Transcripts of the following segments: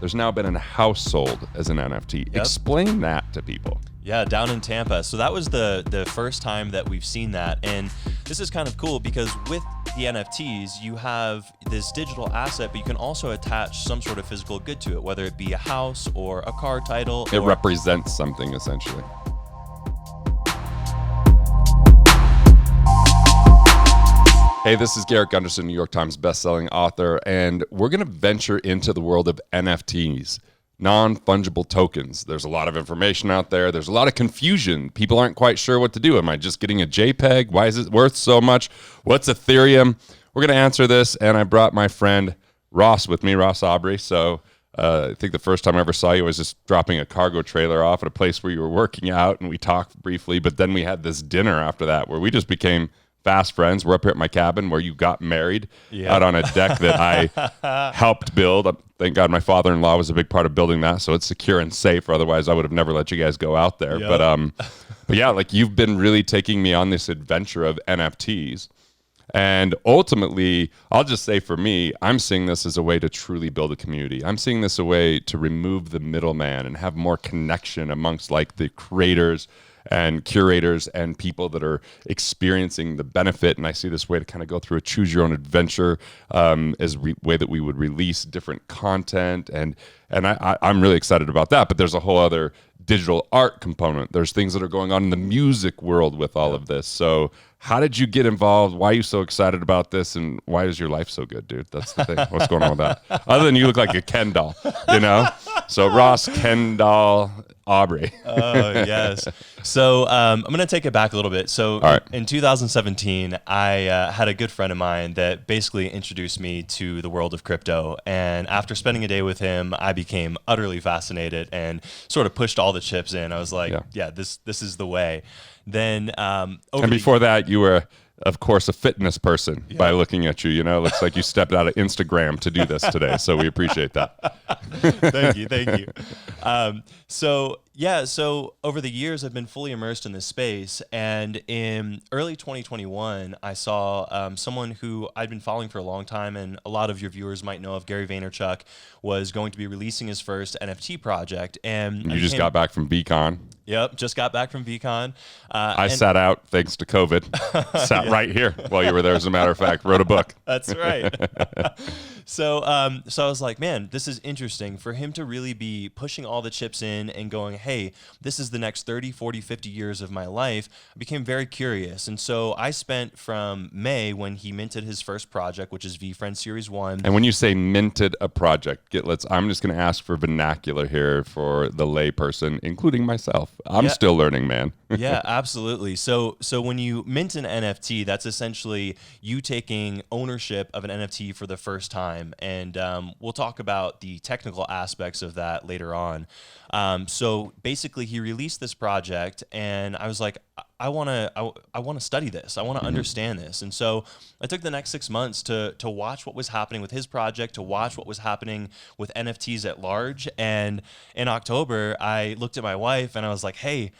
there's now been a house sold as an NFT. Yep. Explain that to people. Yeah, down in Tampa. So that was the first time that we've seen that. And this is kind of cool because with the NFTs, you have this digital asset, but you can also attach some sort of physical good to it, whether it be a house or a car title. It represents something, essentially. Hey, this is Garrett Gunderson, New York Times bestselling author, and we're going to venture into the world of NFTs. Non-fungible tokens. There's a lot of information out there. There's a lot of confusion. People aren't quite sure what to do. Am I just getting a JPEG? Why is it worth so much? What's Ethereum? We're going to answer this, and I brought my friend Ross with me, Ross Aubrey. So I think the first time I ever saw you was just dropping a cargo trailer off at a place where you were working out, and we talked briefly, but then we had this dinner after that where we just became fast friends. We're up here at my cabin where you got married out on a deck that I helped build. Thank God my father-in-law was a big part of building that, so it's secure and safe. Otherwise, I would have never let you guys go out there. Yep. But yeah, like you've been really taking me on this adventure of NFTs. And ultimately, I'll just say for me, I'm seeing this as a way to truly build a community. I'm seeing this a way to remove the middleman and have more connection amongst like the creators and curators and people that are experiencing the benefit. And I see this way to kind of go through a choose your own adventure as a way that we would release different content. And I'm really excited about that. But there's a whole other digital art component. There's things that are going on in the music world with all of this. So how did you get involved? Why are you so excited about this? And why is your life so good, dude? That's the thing. What's going on with that? Other than you look like a Ken doll, you know? So Ross, Ken doll, Aubrey. Oh, yes. So I'm going to take it back a little bit. So in 2017, I had a good friend of mine that basically introduced me to the world of crypto. And after spending a day with him, I became utterly fascinated and sort of pushed all the chips in. I was like, yeah this is the way. Then and before that, you were, of course, a fitness person by looking at you. You know, looks like you stepped out of Instagram to do this today. So we appreciate that. Thank you. So over the years, I've been fully immersed in this space. And in early 2021, I saw someone who I'd been following for a long time, and a lot of your viewers might know of, Gary Vaynerchuk, was going to be releasing his first NFT project. And you just got back from VCon. Yep, just got back from VCon. I sat out thanks to COVID. Sat right here while you were there, as a matter of fact. Wrote a book. That's right. So I was like, man, this is interesting for him to really be pushing all the chips in and going, hey, this is the next 30, 40, 50 years of my life. I became very curious. And so I spent from May when he minted his first project, which is VFriend Series 1. And when you say minted a project, I'm just going to ask for vernacular here for the lay person, including myself. I'm still learning, man. Yeah, absolutely. So when you mint an NFT, that's essentially you taking ownership of an NFT for the first time. And we'll talk about the technical aspects of that later on. So basically, he released this project, and I was like, I want to study this. I want to understand this. And so I took the next 6 months to watch what was happening with his project, to watch what was happening with NFTs at large. And in October, I looked at my wife and I was like, hey,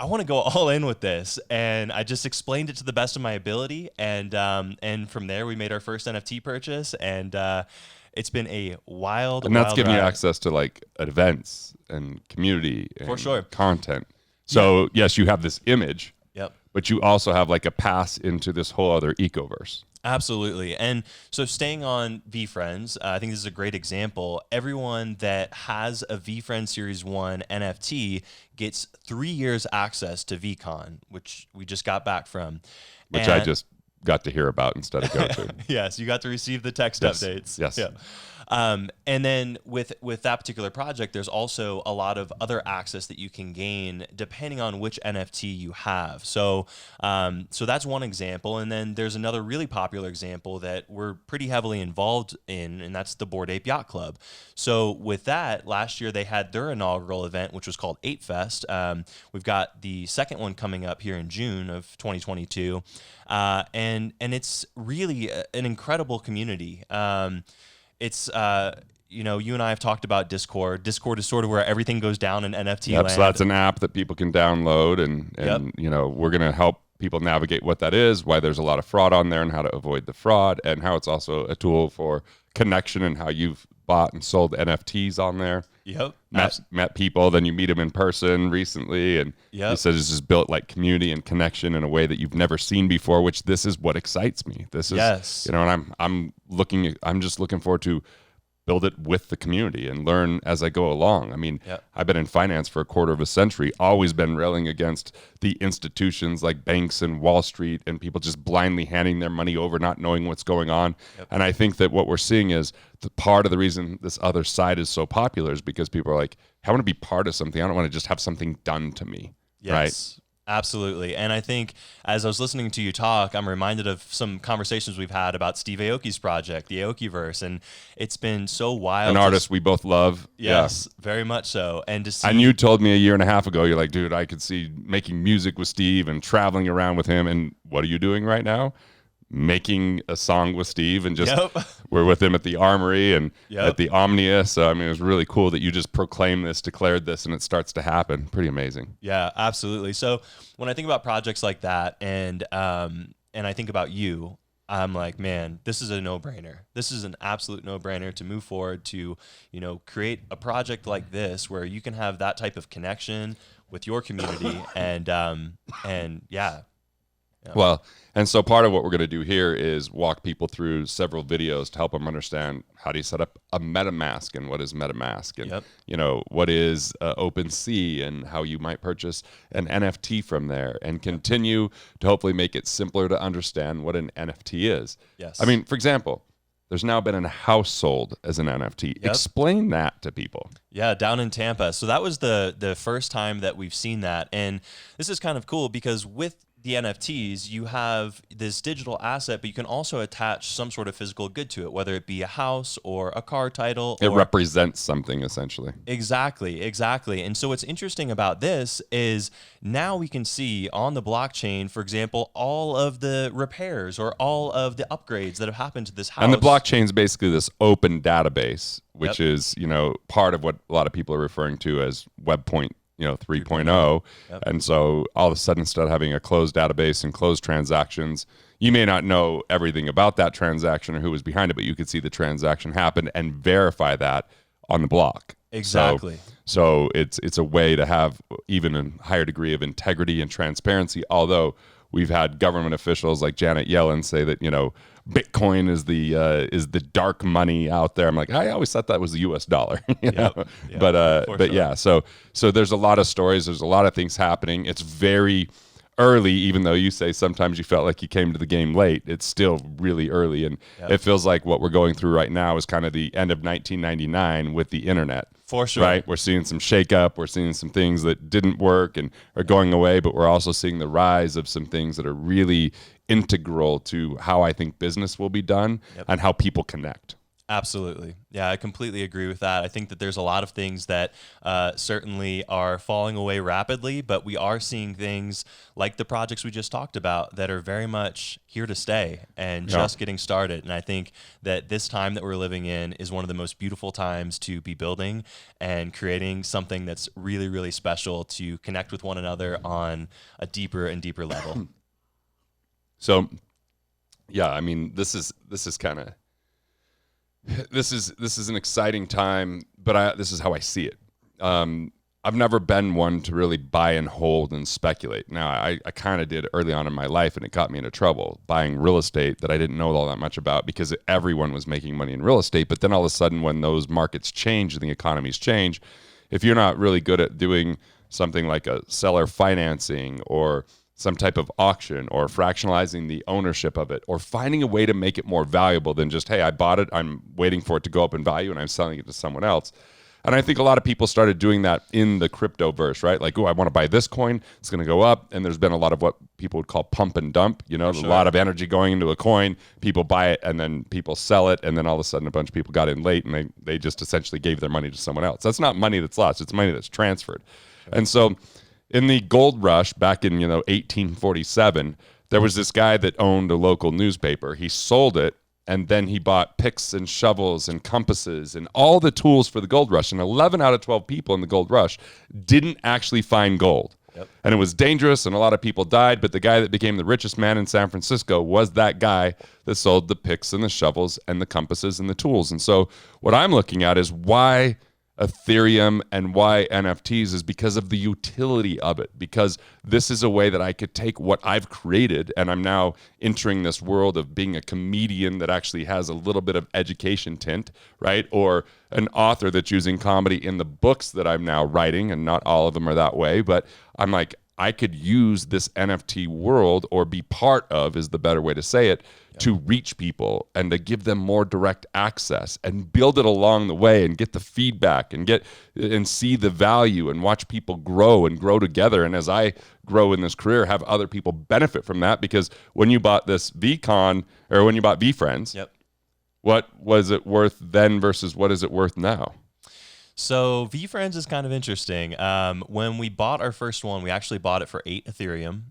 I want to go all in with this. And I just explained it to the best of my ability. And from there, we made our first NFT purchase. And it's been a wild And that's giving ride. you access to like events and community and For sure. content. So yes, you have this image, but you also have like a pass into this whole other ecoverse. Absolutely. And so staying on VFriends, I think this is a great example. Everyone that has a VFriend Series 1 NFT gets 3 years access to VCon, which we just got back from. Which I just got to hear about instead of go to. Yes, you got to receive the text updates. Yes. Yeah. And then with that particular project, there's also a lot of other access that you can gain depending on which NFT you have. So that's one example. And then there's another really popular example that we're pretty heavily involved in, and that's the Bored Ape Yacht Club. So with that, last year they had their inaugural event, which was called Ape Fest. We've got the second one coming up here in June of 2022. And it's really an incredible community. It's you and I have talked about Discord. Discord is sort of where everything goes down in NFT land. So that's an app that people can download, and we're going to help people navigate what that is, why there's a lot of fraud on there, and how to avoid the fraud, and how it's also a tool for connection and how you've bought and sold NFTs on there. Yep. Met people, then you meet them in person recently, and Yep. he says it's just built like community and connection in a way that you've never seen before, which this is what excites me. This is, Yes. and I'm just looking forward to build it with the community and learn as I go along. I mean, Yep. I've been in finance for a quarter of a century, always been railing against the institutions like banks and Wall Street and people just blindly handing their money over, not knowing what's going on. Yep. And I think that what we're seeing is the part of the reason this other side is so popular is because people are like, I want to be part of something. I don't want to just have something done to me. Yes. Right? Absolutely. And I think as I was listening to you talk, I'm reminded of some conversations we've had about Steve Aoki's project, the Aokiverse, and it's been so wild. An artist we both love. Yes, very much so. And to see, And you told me a year and a half ago, you're like, dude, I could see making music with Steve and traveling around with him. And what are you doing right now? Making a song with Steve, and just Yep. we're with him at the Armory and Yep. at the Omnia. So I mean, it was really cool that you just proclaimed this, declared this, and it starts to happen. Pretty amazing. Yeah, absolutely. So when I think about projects like that, and I think about you, I'm like, man, this is a no-brainer. This is an absolute no-brainer to move forward to, create a project like this where you can have that type of connection with your community, and yeah. Well, and so part of what we're going to do here is walk people through several videos to help them understand how do you set up a MetaMask and what is MetaMask, and Yep. What is OpenSea, and how you might purchase an NFT from there, and continue to hopefully make it simpler to understand what an NFT is. Yes. I mean, for example, there's now been a house sold as an NFT. Yep. Explain that to people. Yeah, down in Tampa. So that was the first time that we've seen that. And this is kind of cool because with the NFTs, you have this digital asset, but you can also attach some sort of physical good to it, whether it be a house or a car title. It represents something, essentially. Exactly. And so what's interesting about this is now we can see on the blockchain, for example, all of the repairs or all of the upgrades that have happened to this house. And the blockchain is basically this open database, which Yep. is, part of what a lot of people are referring to as Web 3.0. Yep. And so all of a sudden, instead of having a closed database and closed transactions, you may not know everything about that transaction or who was behind it, but you could see the transaction happen and verify that on the block. Exactly. So it's a way to have even a higher degree of integrity and transparency, although we've had government officials like Janet Yellen say that, Bitcoin is the dark money out there. I'm like, I always thought that was the US dollar. Yep. But yeah, so there's a lot of stories, there's a lot of things happening. It's very early, even though you say sometimes you felt like you came to the game late. It's still really early, and it feels like what we're going through right now is kind of the end of 1999 with the internet. For sure. Right? We're seeing some shakeup. We're seeing some things that didn't work and are going away, but we're also seeing the rise of some things that are really integral to how I think business will be done and how people connect. Absolutely. Yeah, I completely agree with that. I think that there's a lot of things that certainly are falling away rapidly, but we are seeing things like the projects we just talked about that are very much here to stay and just getting started. And I think that this time that we're living in is one of the most beautiful times to be building and creating something that's really, really special to connect with one another on a deeper and deeper level. So, yeah, I mean, this is an exciting time, but this is how I see it. I've never been one to really buy and hold and speculate. Now, I kind of did early on in my life, and it got me into trouble buying real estate that I didn't know all that much about because everyone was making money in real estate. But then all of a sudden, when those markets change and the economies change, if you're not really good at doing something like a seller financing or some type of auction or fractionalizing the ownership of it or finding a way to make it more valuable than just, hey, I bought it, I'm waiting for it to go up in value and I'm selling it to someone else. And I think a lot of people started doing that in the crypto verse, right? Like, oh, I want to buy this coin, it's going to go up. And there's been a lot of what people would call pump and dump, a lot of energy going into a coin, people buy it and then people sell it. And then all of a sudden a bunch of people got in late and they just essentially gave their money to someone else. That's not money that's lost, it's money that's transferred. Sure. And so in the gold rush back in 1847, there was this guy that owned a local newspaper. He sold it, and then he bought picks and shovels and compasses and all the tools for the gold rush. And 11 out of 12 people in the gold rush didn't actually find gold. Yep. And it was dangerous and a lot of people died, but the guy that became the richest man in San Francisco was that guy that sold the picks and the shovels and the compasses and the tools. And so what I'm looking at is why Ethereum and why NFTs is because of the utility of it, because this is a way that I could take what I've created, and I'm now entering this world of being a comedian that actually has a little bit of education tint, right? Or an author that's using comedy in the books that I'm now writing, and not all of them are that way, but I'm like, I could use this NFT world, or be part of is the better way to say it, to reach people and to give them more direct access and build it along the way and get the feedback and see the value and watch people grow and grow together. And as I grow in this career, have other people benefit from that, because when you bought this VCon, or when you bought VFriends, Yep. what was it worth then versus what is it worth now? So VFriends is kind of interesting. When we bought our first one, we actually bought it for 8 Ethereum,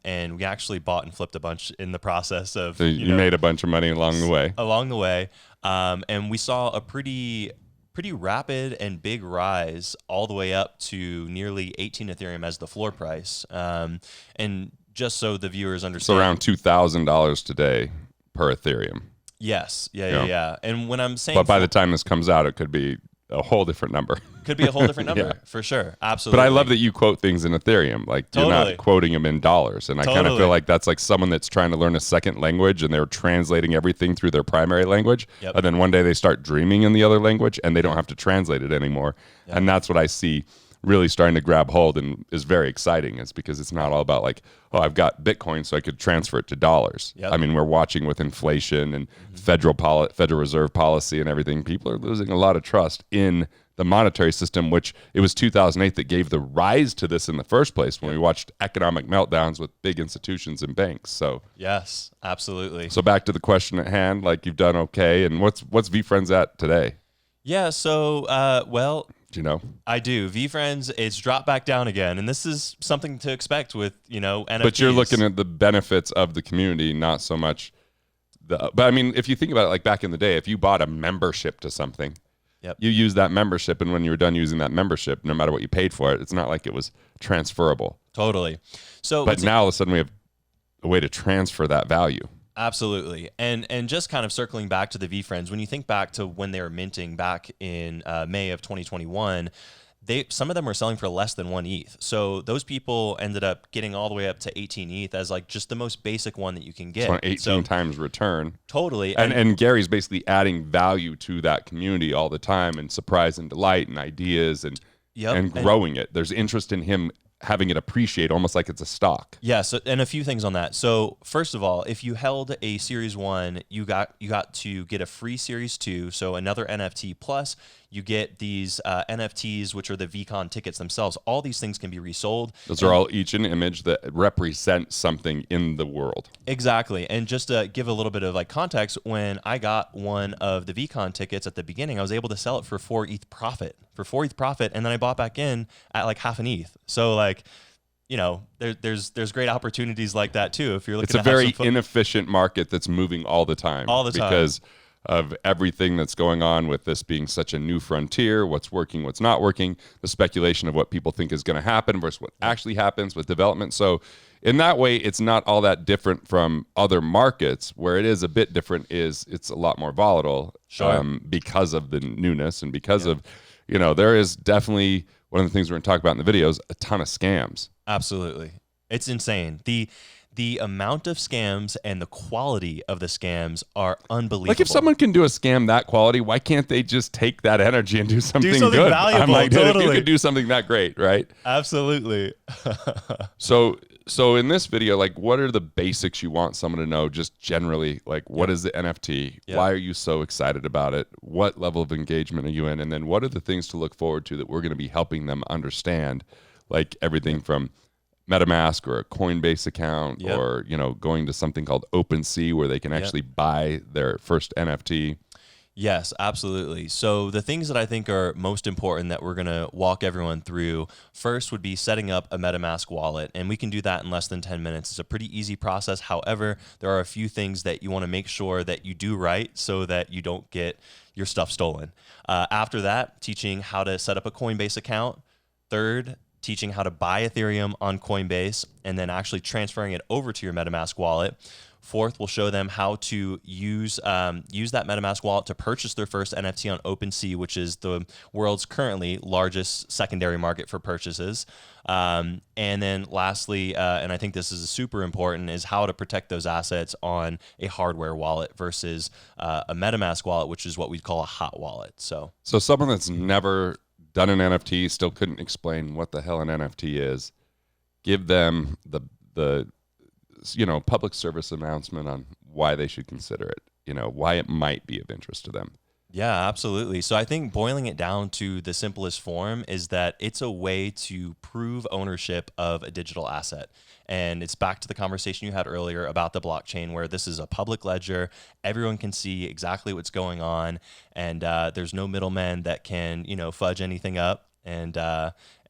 and we actually bought and flipped a bunch in the process of. So you made a bunch of money along the way. And we saw a pretty rapid and big rise all the way up to nearly 18 Ethereum as the floor price. And just so the viewers understand, So around $2,000 today per Ethereum. Yes, yeah. And when I'm saying, But by the time this comes out, it could be a whole different number. Could be a whole different number, for sure. Absolutely. But I love that you quote things in Ethereum. Like, you're not quoting them in dollars. And I kind of feel like that's like someone that's trying to learn a second language and they're translating everything through their primary language. Yep. And then one day they start dreaming in the other language and they don't have to translate it anymore. Yep. And that's what I see really starting to grab hold and is very exciting. Is because it's not all about like, oh, I've got Bitcoin so I could transfer it to dollars. Yep. I mean, we're watching with inflation and Federal Reserve policy and everything. People are losing a lot of trust in the monetary system, which it was 2008 that gave the rise to this in the first place, when we watched economic meltdowns with big institutions and banks. So yes, absolutely. So back to the question at hand, like, you've done okay. And what's VFriends at today? Yeah. So, well, do you know? I do. VFriends, it's dropped back down again. And this is something to expect with, NFTs. But you're looking at the benefits of the community, not so much but I mean, if you think about it, like back in the day, if you bought a membership to something, yep, you use that membership, and when you were done using that membership, no matter what you paid for it, it's not like it was transferable. Totally. So, but now all of a sudden we have a way to transfer that value. Absolutely. And just kind of circling back to the VFriends, when you think back to when they were minting back in May of 2021, some of them were selling for less than 1 ETH. So those people ended up getting all the way up to 18 ETH as like just the most basic one that you can get. So 18 times return. Totally. And Gary's basically adding value to that community all the time, and surprise and delight and ideas and growing it. There's interest in him having it appreciate almost like it's a stock. Yeah, so, and a few things on that. So first of all, if you held a Series 1, you got to get a free Series 2, so another NFT, plus you get these NFTs, which are the VCon tickets themselves. All these things can be resold. Those are all each an image that represents something in the world. Exactly. And just to give a little bit of like context, when I got one of the VCon tickets at the beginning, I was able to sell it for 4 ETH profit. And then I bought back in at like half an ETH. So like, there's great opportunities like that too. If you're looking, it's a very inefficient market that's moving all the time. Because of everything that's going on with this being such a new frontier, what's working, what's not working, the speculation of what people think is going to happen versus what actually happens with development. So in that way, it's not all that different from other markets. Where it is a bit different is it's a lot more volatile, because of the newness and because of, there is definitely, one of the things we're going to talk about in the videos, a ton of scams. Absolutely. It's insane. The amount of scams and the quality of the scams are unbelievable. Like, if someone can do a scam that quality, why can't they just take that energy and do something good? Valuable. I'm like, totally. if you could do something that great, right? Absolutely. So in this video, like, what are the basics you want someone to know just generally? Like, what is the NFT? Why are you so excited about it? What level of engagement are you in? And then what are the things to look forward to that we're going to be helping them understand? Like everything from MetaMask or a Coinbase account, or going to something called OpenSea where they can actually buy their first NFT. Yes, absolutely. So the things that I think are most important that we're going to walk everyone through first would be setting up a MetaMask wallet, and we can do that in less than 10 minutes. It's a pretty easy process. However, there are a few things that you want to make sure that you do right so that you don't get your stuff stolen. After that, teaching how to set up a Coinbase account. Third, teaching how to buy Ethereum on Coinbase and then actually transferring it over to your MetaMask wallet. Fourth, we'll show them how to use that MetaMask wallet to purchase their first NFT on OpenSea, which is the world's currently largest secondary market for purchases. And then lastly, and I think this is super important, is how to protect those assets on a hardware wallet versus a MetaMask wallet, which is what we'd call a hot wallet. So someone that's never done an NFT still couldn't explain what the hell an NFT is. Give them the public service announcement on why they should consider it, why it might be of interest to them. Yeah, absolutely. So I think boiling it down to the simplest form is that it's a way to prove ownership of a digital asset. And it's back to the conversation you had earlier about the blockchain, where this is a public ledger. Everyone can see exactly what's going on, and there's no middleman that can, fudge anything up. And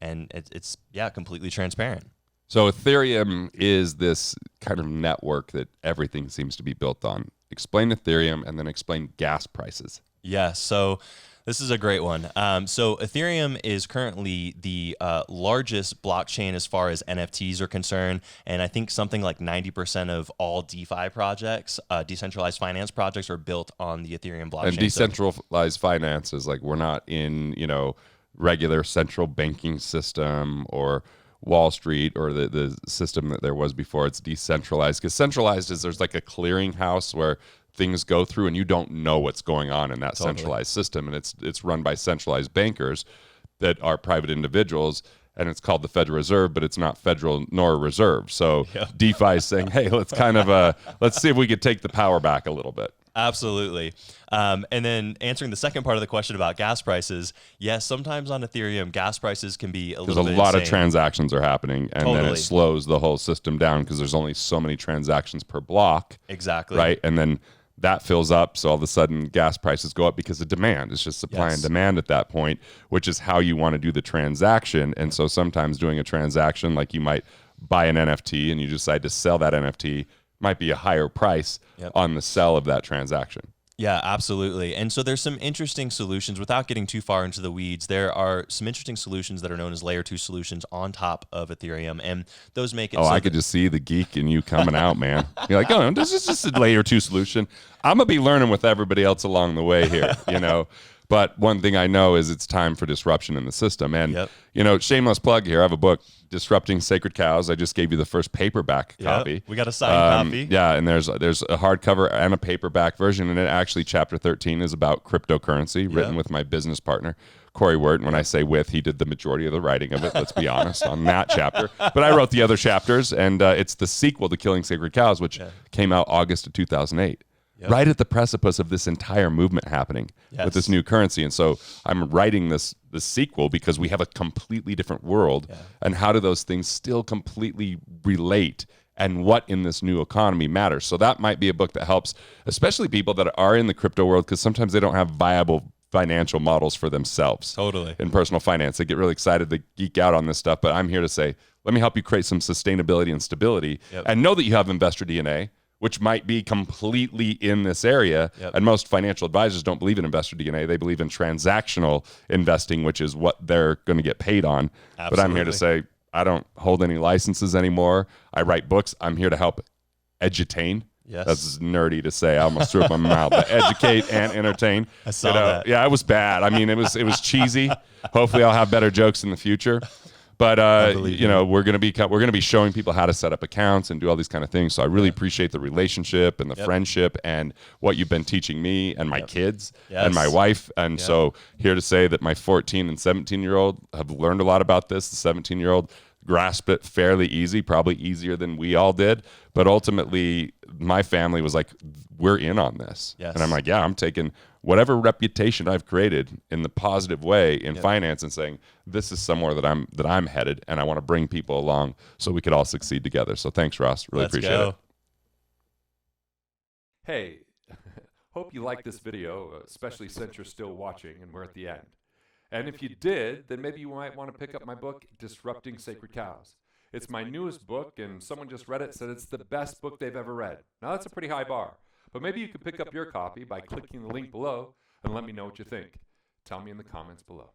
it's completely transparent. So Ethereum is this kind of network that everything seems to be built on. Explain Ethereum and then explain gas prices. Yeah, so this is a great one. So Ethereum is currently the largest blockchain as far as NFTs are concerned. And I think something like 90% of all DeFi projects, decentralized finance projects, are built on the Ethereum blockchain. And decentralized finance is like, we're not in, regular central banking system or Wall Street or the system that there was before. It's decentralized, because centralized is there's like a clearinghouse where things go through and you don't know what's going on in that centralized system, and it's run by centralized bankers that are private individuals, and it's called the Federal Reserve, but it's not federal nor reserve. So DeFi is saying, hey, let's see if we could take the power back a little bit. Absolutely. And then answering the second part of the question about gas prices, yes, sometimes on Ethereum, gas prices can be a little bit because a lot insane. of transactions are happening, and then it slows the whole system down because there's only so many transactions per block. Exactly. Right? And then that fills up, so all of a sudden gas prices go up because of demand. It's just supply and demand at that point, which is how you want to do the transaction. And so sometimes doing a transaction, like you might buy an NFT and you decide to sell that NFT, might be a higher price on the sell of that transaction. Yeah, absolutely. And so there's some interesting solutions. Without getting too far into the weeds, there are some interesting solutions that are known as layer 2 solutions on top of Ethereum, and those make it I could just see the geek in you coming out, man. You're like, oh, this is just a layer 2 solution. I'm going to be learning with everybody else along the way here, But one thing I know is it's time for disruption in the system. And, shameless plug here. I have a book, Disrupting Sacred Cows. I just gave you the first paperback copy. We got a signed copy. Yeah, and there's a hardcover and a paperback version. And actually, chapter 13 is about cryptocurrency, written with my business partner, Corey Wirt. When I say with, he did the majority of the writing of it, let's be honest, on that chapter. But I wrote the other chapters, and it's the sequel to Killing Sacred Cows, which came out August of 2008. Right at the precipice of this entire movement happening with this new currency. And so I'm writing this sequel because we have a completely different world. And how do those things still completely relate, and what in this new economy matters? So that might be a book that helps, especially people that are in the crypto world, because sometimes they don't have viable financial models for themselves. Totally. In personal finance. They get really excited to geek out on this stuff. But I'm here to say, let me help you create some sustainability and stability, and know that you have investor DNA, which might be completely in this area. And most financial advisors don't believe in investor DNA. They believe in transactional investing, which is what they're going to get paid on. Absolutely. But I'm here to say, I don't hold any licenses anymore. I write books. I'm here to help edutain. That's nerdy to say. I almost threw up my mouth. But educate and entertain. I saw that. Yeah, it was bad. I mean, it was cheesy. Hopefully I'll have better jokes in the future. But we're gonna be showing people how to set up accounts and do all these kind of things. So I really appreciate the relationship and the friendship and what you've been teaching me and my kids and my wife. And so here to say that my 14 and 17-year-old have learned a lot about this. The 17-year-old grasped it fairly easy, probably easier than we all did. But ultimately, my family was like, we're in on this. And I'm like, I'm taking whatever reputation I've created in the positive way in finance and saying, this is somewhere that I'm headed, and I want to bring people along so we could all succeed together. So thanks, Ross. Really appreciate it. Hey, hope you liked this video, especially since you're still watching and we're at the end. And if you did, then maybe you might want to pick up my book, Disrupting Sacred Cows. It's my newest book, and someone just read it, said it's the best book they've ever read. Now, that's a pretty high bar, but maybe you could pick up your copy by clicking the link below and let me know what you think. Tell me in the comments below.